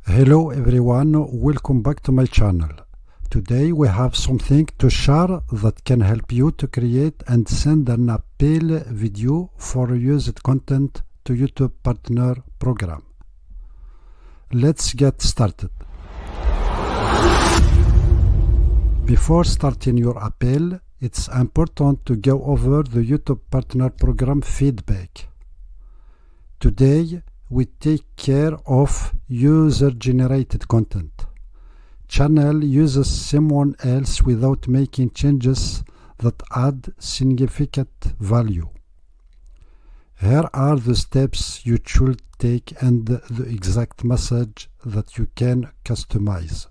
Hello everyone, welcome back to my channel. Today we have something to share that can help you to create and send an appeal video for used content to YouTube Partner Program. Let's get started. Before starting your appeal, it's important to go over the YouTube Partner Program feedback. Today, we take care of user-generated content. Channel uses someone else without making changes that add significant value. Here are the steps you should take and the exact message that you can customize.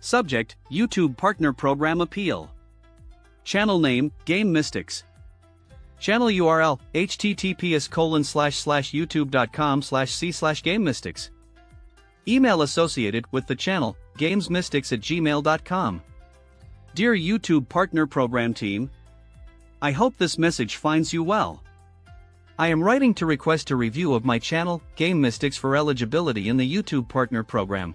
Subject: YouTube Partner Program Appeal. Channel name: Game Mystics. Channel URL: https://youtube.com/c/GameMystics. Email associated with the channel: gamesmystics@gmail.com. Dear YouTube Partner Program Team, I hope this message finds you well. I am writing to request a review of my channel, Game Mystics, for eligibility in the YouTube Partner Program.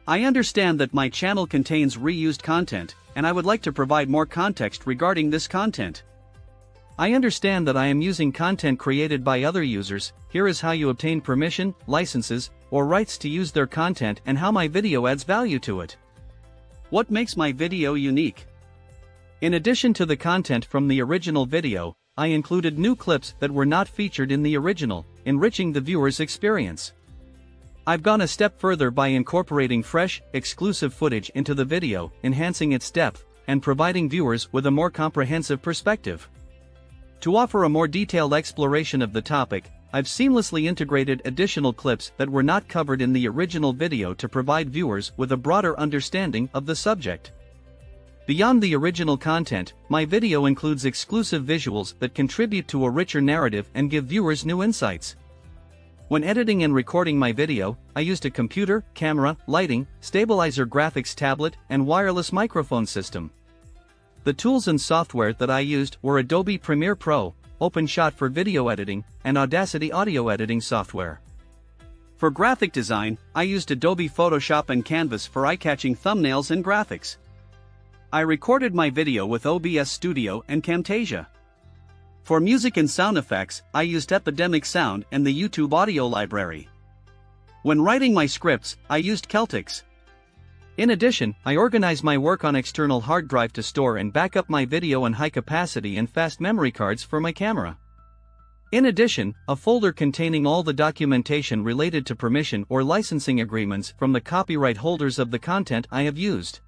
I understand that my channel contains reused content, and I would like to provide more context regarding this content. I understand that I am using content created by other users. Here is how you obtain permission, licenses, or rights to use their content and how my video adds value to it. What makes my video unique? In addition to the content from the original video, I included new clips that were not featured in the original, enriching the viewer's experience. I've gone a step further by incorporating fresh, exclusive footage into the video, enhancing its depth, and providing viewers with a more comprehensive perspective. To offer a more detailed exploration of the topic, I've seamlessly integrated additional clips that were not covered in the original video to provide viewers with a broader understanding of the subject. Beyond the original content, my video includes exclusive visuals that contribute to a richer narrative and give viewers new insights. When editing and recording my video, I used a computer, camera, lighting, stabilizer graphics tablet, and wireless microphone system. The tools and software that I used were Adobe Premiere Pro, OpenShot for video editing, and Audacity audio editing software. For graphic design, I used Adobe Photoshop and Canvas for eye-catching thumbnails and graphics. I recorded my video with OBS Studio and Camtasia. For music and sound effects, I used Epidemic Sound and the YouTube audio library. When writing my scripts, I used Celtics. In addition, I organized my work on external hard drive to store and back up my video on high capacity and fast memory cards for my camera. In addition, a folder containing all the documentation related to permission or licensing agreements from the copyright holders of the content I have used.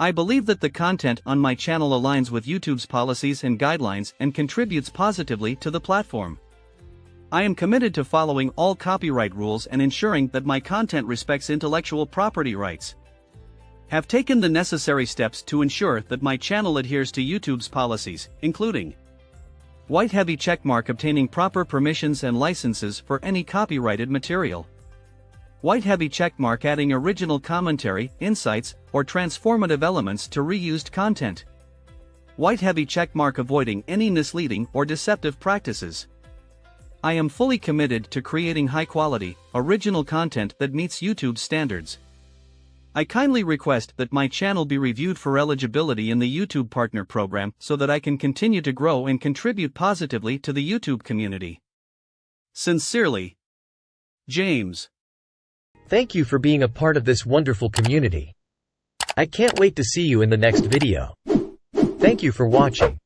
I believe that the content on my channel aligns with YouTube's policies and guidelines and contributes positively to the platform. I am committed to following all copyright rules and ensuring that my content respects intellectual property rights. Have taken the necessary steps to ensure that my channel adheres to YouTube's policies, including white heavy checkmark obtaining proper permissions and licenses for any copyrighted material. White heavy checkmark adding original commentary, insights, or transformative elements to reused content. White heavy checkmark avoiding any misleading or deceptive practices. I am fully committed to creating high-quality, original content that meets YouTube's standards. I kindly request that my channel be reviewed for eligibility in the YouTube Partner Program so that I can continue to grow and contribute positively to the YouTube community. Sincerely, James. Thank you for being a part of this wonderful community. I can't wait to see you in the next video. Thank you for watching.